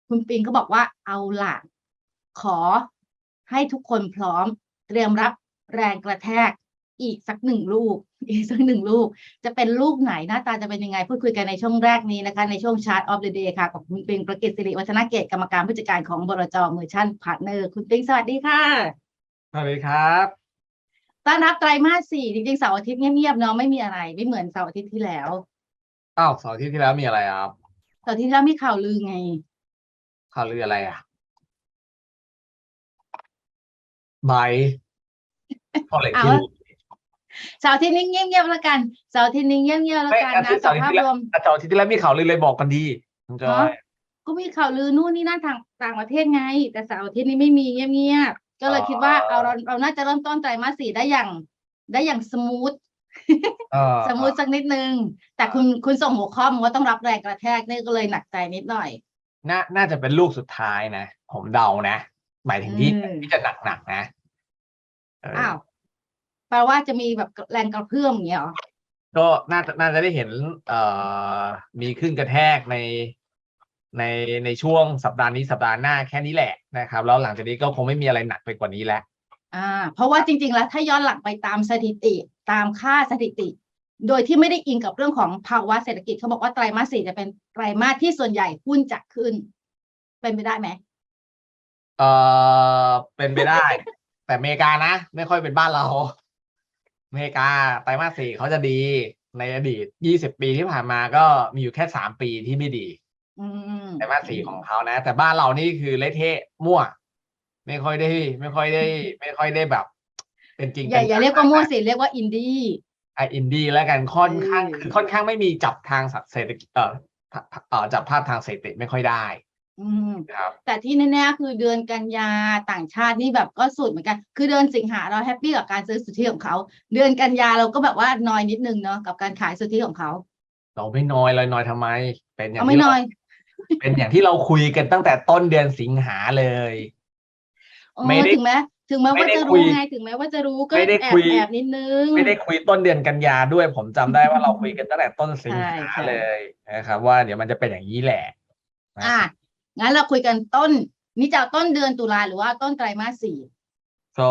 คุณปิงเขาบอกว่าเอาล่ะขอให้ทุกคนพร้อมเตรียมรับแรงกระแทกอีกสักหนึ่งลูกจะเป็นลูกไหนหน้าตาจะเป็นยังไงพูดคุยกันในช่วงแรกนี้นะคะในช่วง Chart of the Day ค่ะกับคุณปิงประกิตสิริวัฒนเกตกรรมการผู้จัดการของบลจ. Merchant Partner คุณปิงสวัสดีค่ะสวัสดีครับต้อนรับไตรมาส 4จริงๆเสาร์อาทิตย์เงียบๆเนาะไม่มีอะไรไม่เหมือนเสาร์อาทิตย์ที่แล้วอ้าวเสาร์อาทิตย์ที่แล้วมีอะไรครับเสาร์อาทิตย์ที่แล้วมีข่าวลือไงข่าวลืออะไรไบพอเลทเอาที่เสาร์อาทิตย์นี้เงียบๆแล้วกันเสาร์อาทิตย์นี้เงียบๆแล้วไม่กันอาทินะกับตย์เสาร์อาทิตย์ที่แล้วภาพรวมเสาร์อาทิตย์ที่แล้วมีข่าวลือเลยบอกกันดีคุณจอเนาะยก็มีข่าวลือนู่นนี่นั่นต่างประเทศไงแต่เสาร์อาทิตย์นี้ไม่มีเงียบๆก็เเลยคิดว่าออเราน่าจะเริ่มต้นไตรมาส 4ได้อย่างสมูท เออ สเออมูทสักนิดนึงแต่คุณส่งหัวข้อมาว่าต้องรับแรงกระแทกนี่ก็เลยหนักใจนิดหน่อยน่าจะเป็นลูกสุดท้ายนะผมเดานะหมายถึอืงที่มจะหนักนะอ้าวแปลว่าจะมีแบบแรงกระเพื่อมอย่างเงี้ยเหรอก็น่าจะได้เห็นเอ่อมีขึ้นกระแทกในในช่วงสัปดาห์นี้สัปดาห์หน้าแค่นี้แหละนะครับแล้วหลังจากนี้ก็คงไม่มีอะไรหนักไปกว่านี้แล้วเพราะว่าจริงๆแล้วถ้าย้อนหลังไปตามสถิติตามค่าสถิติโดยที่ไม่ได้อิงกับเรื่องของภาวะเศรษฐกิจเขาบอกว่าไตรมาส 4จะเป็นไตรมาสที่ส่วนใหญ่หุ้นจะขึ้นเป็นไปได้ไหมเอเป็นไปได้ แต่อเมริกานะไม่ค่อยเป็นบ้านเราอเมริกาไตรมาส 4เขาจะดีในอดีต20 ปีที่ผ่านมาก็มีอยู่แค่3 ปีที่ไม่ดีอืมไตรมาส 4ของเขานะแต่บ้านเรานี่คือเละเทะมั่วไม่ค่อยได้ไม่ค่อยได้ไม่ค่อยได้แบบเป็นจริงเป็นอย่าจังเรียกว่ามั่วสิเรียกว่าอินดี้อินดี้แล้วกันค่อนเอข้างคือค่อนอข้างไม่มีจับทางเศรษฐกิจจับภาพทางเศรษฐกิจไม่ค่อยได้อืมครับแต่ที่แน่ๆคือเดือนกันยาต่างชาตินี่แบบก็สุดเหมือนกันคือเดือนสิงหาเราแฮปปี้กับการซื้อสุทธิของเขาเดือนกันยาเราก็แบบว่านอยนิดนึงเนาะกับการขายสุทธิของเขาเราไม่น้อยเลยน้อยทำไมเป็นอย่างเอาไม่นอย เป็นอย่างที่เราคุยกันตั้งแต่ต้นเดือนสิงหาเลยเอไม่ได้ถึงแม้ไม่ว่าจะได้คุยรู้ไงถึงแม้ว่าจะรู้ก็ไม่ได้แอคุยบแอบนิดนึงไม่ได้คุยต้นเดือนกันยาด้วยผมจำได้ว่าเราคุยกันตั้งแต่ต้นสิใช่งหาใช่เลยนะครับว่าเดี๋ยวมันจะเป็นอย่างนี้แหละนะอ่ะงั้นเราคุยกันต้นนี่จะเอาต้นเดือนตุลาหรือว่าต้นไตรมาส 4ก็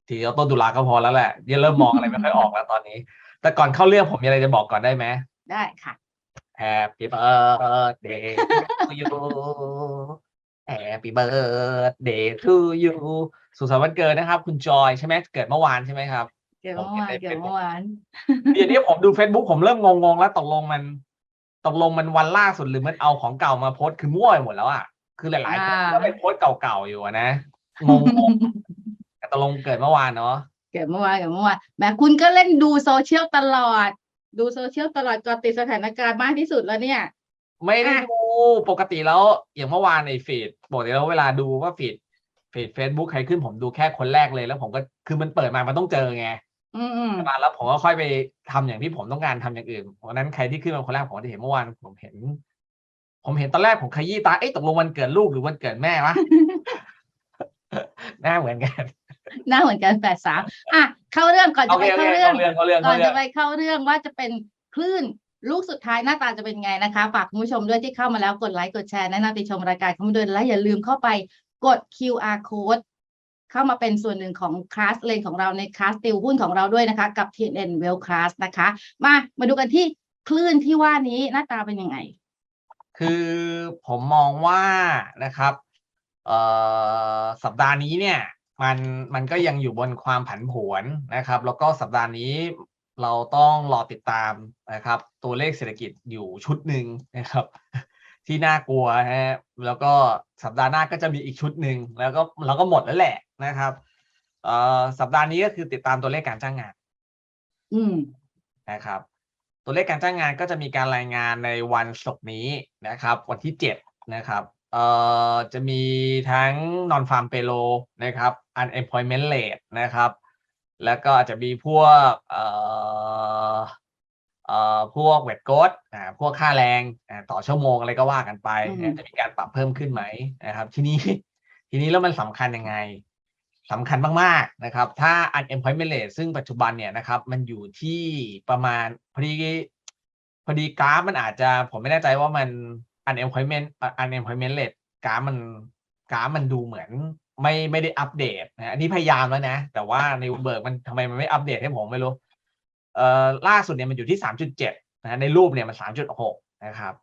ทีเอาต้นตุลาก็พอแล้วแหละยังเริ่มมองอะไรไม่ค่อยออกแล้วตอนนี้แต่ก่อนเข้าเรื่องผมมีอะไรจะบอกก่อนได้ไหม ได้ค่ะ Happy birthday to you Happy birthday to you สุขสันต์วันเกิดนะครับคุณจอยใช่ไหมเกิดเมื่อวานใช่ไหมครับเกี่ยวผมเห็นใน เมื่อวานเกี่ยวเมื่อ Facebook วาน เดี๋ยวนี้ผมดู Facebook ผมเริ่มงงแล้วตกลงมันวันล่าสุดหรือมันเอาของเก่ามาโพสต์คือมั่วไปหมดแล้วอ่ะคือหลายๆคนก็ไปโพสต์เก่าๆอยู่นะงงแต่ตกลงเกิดเมื่อวานเนาะ เกี่ยวเมื่อวานแหมคุณก็เล่นดูโซเชียลตลอดดูโซเชียลตลอดก็ติดสถานการณ์มากที่สุดแล้วเนี่ยไม่ได้อ่ะดูปกติแล้วอย่างเมื่อวานในฟีดปกติแล้วเวลาดูว่าฟีด Facebook ใครขึ้นผมดูแค่คนแรกเลยแล้วผมก็คือมันเปิดมามันต้องเจอไงอืมมาแล้วผมก็ค่อยไปทำอย่างที่ผมต้องการทำอย่างอื่นเพราะนั้นใครที่ขึ้นมาคนแรกผมก็จะเห็นเมื่อวานผมเห็นตอนแรกผมขยี้ตาตกลงวันเกิดลูกหรือวันเกิดแม่วะ หน้าเหมือนกันหน้าเหมือนกัน83เข้าเรื่องก่อนจะไปเข้าเรื่องก่อนจะไปเข้าเรื่องว่าจะเป็นคลื่นลูกสุดท้ายหน้าตาจะเป็นไงนะคะฝากคุณผู้ชมด้วยที่เข้ามาแล้วกดไลค์กดแชร์แนะนำติชมรายการเข้ามาด้วยและอย่าลืมเข้าไปกด QR code เข้ามาเป็นส่วนหนึ่งของคลาสเรียนของเราในคลาสติวหุ้นของเราด้วยนะคะกับ TNN Wealth Class นะคะมาดูกันที่คลื่นที่ว่านี้หน้าตาเป็นยังไงคือผมมองว่านะครับสัปดาห์นี้เนี่ยมันก็ยังอยู่บนความผันผวนนะครับแล้วก็สัปดาห์นี้เราต้องรอติดตามนะครับตัวเลขเศรษฐกิจอยู่ชุดหนึ่งนะครับที่น่ากลัวฮะแล้วก็สัปดาห์หน้าก็จะมีอีกชุดหนึ่งแล้วก็เราก็หมดแล้วแหละนะครับสัปดาห์นี้ก็คือติดตามตัวเลขการจ้างงานนะครับตัวเลขการจ้างงานก็จะมีการรายงานในวันศุกร์นี้นะครับวันที่7นะครับจะมีทั้ง non farm payroll นะครับ unemployment rate นะครับแล้วก็อาจจะมีพวกพวกเวทโค้ดพวกค่าแรงต่อชั่วโมงอะไรก็ว่ากันไปจะมีการปรับเพิ่มขึ้นไหมนะครับทีนี้แล้วมันสำคัญยังไงสำคัญมากๆนะครับถ้า unemployment rate ซึ่งปัจจุบันเนี่ยนะครับมันอยู่ที่ประมาณพอดีกราฟมันอาจจะผมไม่แน่ใจว่ามันunemployment rate กราฟมันดูเหมือนไม่ได้อัปเดตนะอันนี้พยายามแล้วนะแต่ว่าในเบิร์กมันทำไมมันไม่อัปเดตให้ผมไม่รู้ล่าสุดเนี่ยมันอยู่ที่ 3.7 นะในรูปเนี่ยมัน 3.6 นะครับ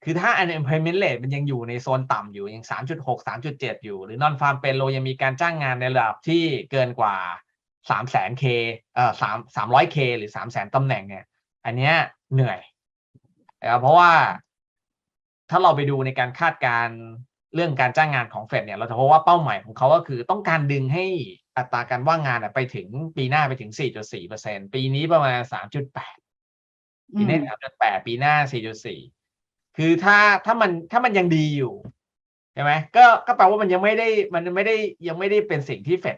คือถ้า unemployment rate มันยังอยู่ในโซนต่ำอยู่ยัง 3.6 3.7 อยู่หรือ non farm payroll ยังมีการจ้างงานในระดับที่เกินกว่า 300,000K 300K หรือ 300,000 ตำแหน่งเนี่ยอันเนี้ยเหนื่อยนะครับเพราะว่าถ้าเราไปดูในการคาดการณ์เรื่องการจ้างงานของเฟดเนี่ยเราจะพบว่าเป้าหมายของเขาก็คือต้องการดึงให้อัตราการว่างงานไปถึงปีหน้าไปถึง 4.4% ปีนี้ประมาณ 3.8 ปีนี้ 3.8 ปีหน้า 4.4 คือถ้ามันยังดีอยู่ใช่ไหมก็แปลว่ามันยังไม่ได้เป็นสิ่งที่เฟด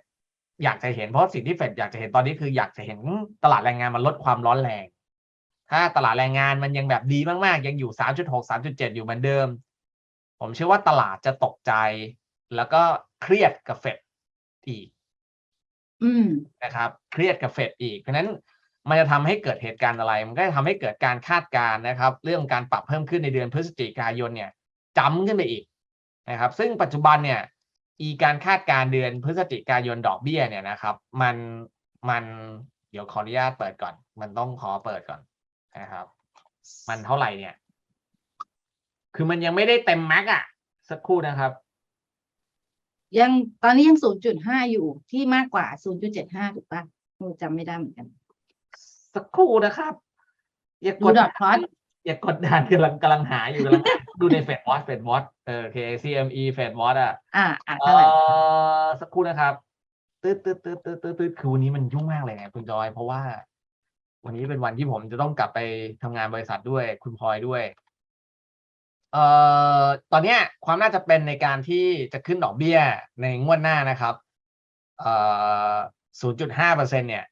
อยากจะเห็นเพราะสิ่งที่เฟดอยากจะเห็นตอนนี้คืออยากจะเห็นตลาดแรงงานมันลดความร้อนแรงถ้าตลาดแรงงานมันยังแบบดีมากๆยังอยู่ 3.6 3.7 อยู่เหมือนเดิมผมเชื่อว่าตลาดจะตกใจแล้วก็เครียดกับเฟดอีกนะครับเครียดกับเฟดอีกเพราะนั้นมันจะทำให้เกิดเหตุการณ์อะไรมันก็จะทำให้เกิดการคาดการณ์นะครับเรื่องการปรับเพิ่มขึ้นในเดือนพฤศจิกายนเนี่ยจ้ำขึ้นไปอีกนะครับซึ่งปัจจุบันเนี่ยการคาดการณ์เดือนพฤศจิกายนดอกเบี้ยเนี่ยนะครับมันเดี๋ยวขออนุญาตเปิดก่อนมันต้องขอเปิดก่อนนะครับมันเท่าไหร่เนี่ยคือมันยังไม่ได้เต็มแม็กอะสักครู่นะครับยังตอนนี้ยัง 0.5 อยู่ที่มากกว่า 0.75 ถูกป่ะจำไม่ได้เหมือนกันสักครู่นะครับอย่ากดดอทพลอตอย่ากดดันกำลังหาอยู่ดูในเฟดวอทโอเค CME เฟดวอทเท่าไหร่สักครู่นะครับตืดคือวันนี้มันยุ่งมากเลยไงคุณจอยเพราะว่าวันนี้เป็นวันที่ผมจะต้องกลับไปทำงานบริษัทด้วยคุณพลอยด้วยตอนนี้ความน่าจะเป็นในการที่จะขึ้นดอกเบี้ยในงวดหน้านะครับ0.5% เนี่ย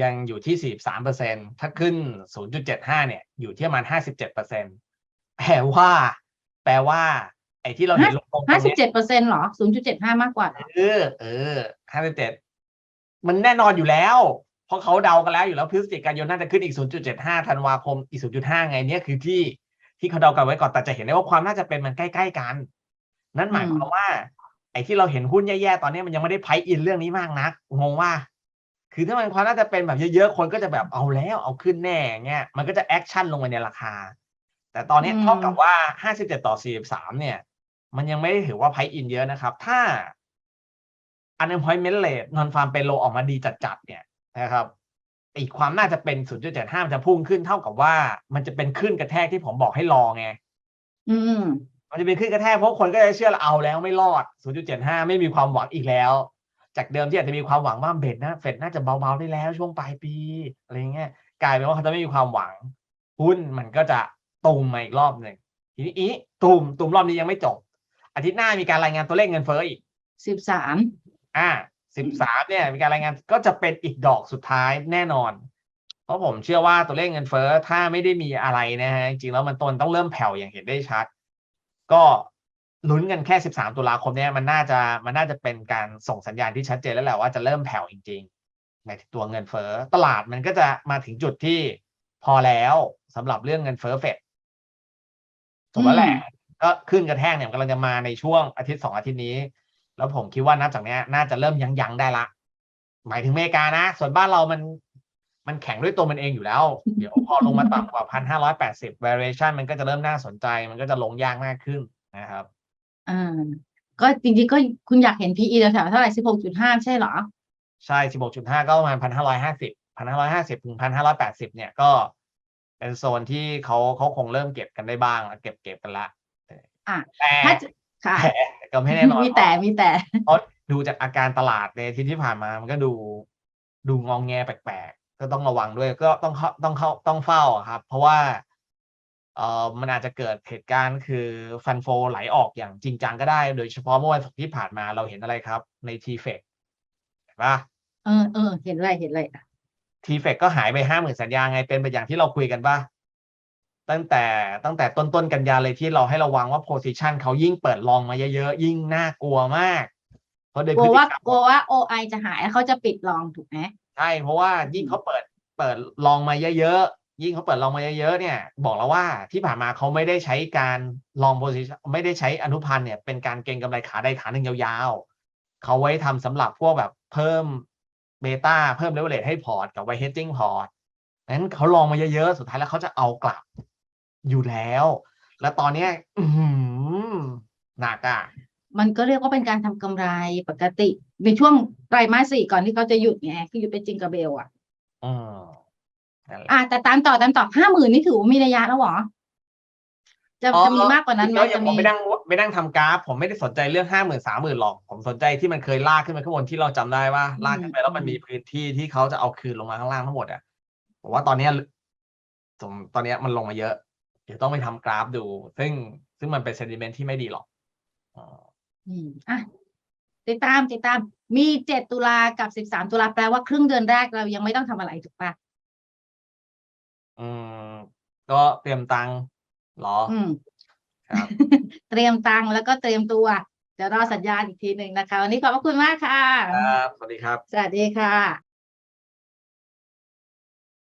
ยังอยู่ที่ 43% ถ้าขึ้น 0.75 เนี่ยอยู่ที่ประมาณ 57% แปลว่าไอ้ที่เราเห็นลง 57% หรอ 0.75 มากกว่า57มันแน่นอนอยู่แล้วเพราะเขาเดากันแล้วอยู่แล้วพฤศจิกายนน่าจะขึ้นอีก 0.75 ธันวาคมอีก 0.5 ไงเนี่ยคือที่เขาเดากันไว้ก่อนแต่จะเห็นได้ว่าความน่าจะเป็นมันใกล้ๆกันนั่นหมายความว่าไอ้ที่เราเห็นหุ้นแย่ๆตอนนี้มันยังไม่ได้ไพร์อินเรื่องนี้มากนักงงว่าคือถ้ามันความน่าจะเป็นแบบเยอะๆคนก็จะแบบเอาแล้วเอาขึ้นแน่เงี้ยมันก็จะแอคชั่นลงไปในราคาแต่ตอนนี้เท่ากับว่า57-43เนี่ยมันยังไม่ได้ถือว่าไพร์อินเยอะนะครับถ้า unemployment rate non farm payroll ออกมาดีจัดๆเนี่ยนะครับอีกความน่าจะเป็น 0.75 มันจะพุ่งขึ้นเท่ากับว่ามันจะเป็นขึ้นกระแทกที่ผมบอกให้รอไงมันจะเป็นขึ้นกระแทกเพราะคนก็จะเชื่อเอาแล้วไม่รอด 0.75 ไม่มีความหวังอีกแล้วจากเดิมที่อาจจะมีความหวังว่าเฟดน่าจะเบาๆได้แล้วช่วงปลายปีอะไรเงี้ยกลายเป็นว่าเขาจะไม่มีความหวังหุ้นมันก็จะตูมมาอีกรอบหนึ่งทีนี้ตูมรอบนี้ยังไม่จบอาทิตย์หน้ามีการรายงานตัวเลขเงินเฟ้ออีก13เนี่ยมีการรายงานก็จะเป็นอีกดอกสุดท้ายแน่นอนเพราะผมเชื่อว่าตัวเลขเงินเฟ้อถ้าไม่ได้มีอะไรนะฮะจริงๆแล้วมันต้องเริ่มแผ่วอย่างเห็นได้ชัดก็ลุ้นกันแค่13ตุลาคมเนี่ยมันน่าจะเป็นการส่งสัญญาณที่ชัดเจนแล้วแหละว่าจะเริ่มแผ่วจริงๆในตัวเงินเฟ้อตลาดมันก็จะมาถึงจุดที่พอแล้วสำหรับเรื่องเงินเฟ้อเฟดถูกแล้วแหละก็ขึ้นกระแทกเนี่ยกำลังจะมาในช่วงอาทิตย์2อาทิตย์นี้แล้วผมคิดว่านับจากนี้น่าจะเริ่มยั้งได้ละหมายถึงอเมริกานะส่วนบ้านเรามันแข็งด้วยตัวมันเองอยู่แล้วเดี๋ยวพอลงมาต่ำกว่า 1,580 variation มันก็จะเริ่มน่าสนใจมันก็จะลงยากมากขึ้นนะครับก็จริงๆก็คุณอยากเห็น PE แถวๆเท่าไหร่ 16.5 ใช่เหรอใช่ 16.5 ก็ประมาณ 1,550 ถึง 1,580 เนี่ยก็เป็นโซนที่เขาคงเริ่มเก็บกันได้บ้างเก็บกันละแต่ก็ไม่แน่นอนมีแต่เพราะดูจากอาการตลาดในที่ผ่านมามันก็ดูงองแงแปลกๆก็ต้องระวังด้วยก็ต้องเฝ้าครับเพราะว่ามันอาจจะเกิดเหตุการณ์คือฟันโฟไหลออกอย่างจริงจังก็ได้โดยเฉพาะเมื่อวันศุกร์ที่ผ่านมาเราเห็นอะไรครับใน TFEC เห็นปะเห็นเลย TFEC ก็หายไป 50,000 สัญญาไงเป็นไปอย่างที่เราคุยกันป่ะตั้งแต่ต้นกันยาเลยที่เราให้ระวังว่า position เขายิ่งเปิดลองมาเยอะๆยิ่งน่ากลัวมากเพราะโดยพฤติกรรมกลัวว่า OI จะหายแล้วเขาจะปิดลองถูกไหมใช่เพราะว่ายิ่งเขาเปิดลองมาเยอะ ยิ่งเขาเปิดลองมาเยอะๆเนี่ย บอกแล้วว่าที่ผ่านมาเขาไม่ได้ใช้การลองโพซิชันไม่ได้ใช้อนุพันธ์เนี่ยเป็นการเก็งกำไรขาใดขาหนึ่งยาวๆเขาไว้ทำสำหรับพวกแบบเพิ่มเบต้าเพิ่มเลเวลเลทให้พอร์ตกับไว้เฮดจิ้งพอร์ตนั้นเขาลองมาเยอะๆสุดท้ายแล้วเขาจะเอากลับอยู่แล้ว แล้วตอนเนี้ยหนักอ่ะ มันก็เรียกว่าเป็นการทำกำไรปกติในช่วงไตรมาส 4ก่อนที่เขาจะหยุดไงคือหยุดเป็นจิงกระเบลอ่ะ นั่นแหละ แต่ตามต่อ50,000นี่ถือว่ามีระยะแล้วเหรอจะมีมากกว่านั้นไหม แล้วยั จะ งผมไม่นั่งทำกราฟผมไม่ได้สนใจเรื่อง50,000 30,000หรอกผมสนใจที่มันเคยลากขึ้นไปข้างบนที่เราจำได้ว่าลากขึ้นไปแล้วมันมีพื้นที่ที่เขาจะเอาคืนลงมาข้างล่างทั้งหมดอ่ะผมว่าตอนเนี้ยมันลงมาเยอะเดี๋ยวต้องไปทำกราฟดูซึ่งมันเป็นเซนติเมนต์ที่ไม่ดีหรอกอ่ะติดตามมี7 ตุลากับ13 ตุลาแปลว่าครึ่งเดือนแรกเรายังไม่ต้องทำอะไรถูกปะ ก็เตรียมตังค์เหรอครับ เตรียมตังค์แล้วก็เตรียมตัวเดี๋ยวรอสัญญาณอีกทีหนึ่งนะคะวันนี้ขอบพระคุณมากค่ะ ครับสวัสดีครับ สวัสดีค่ะ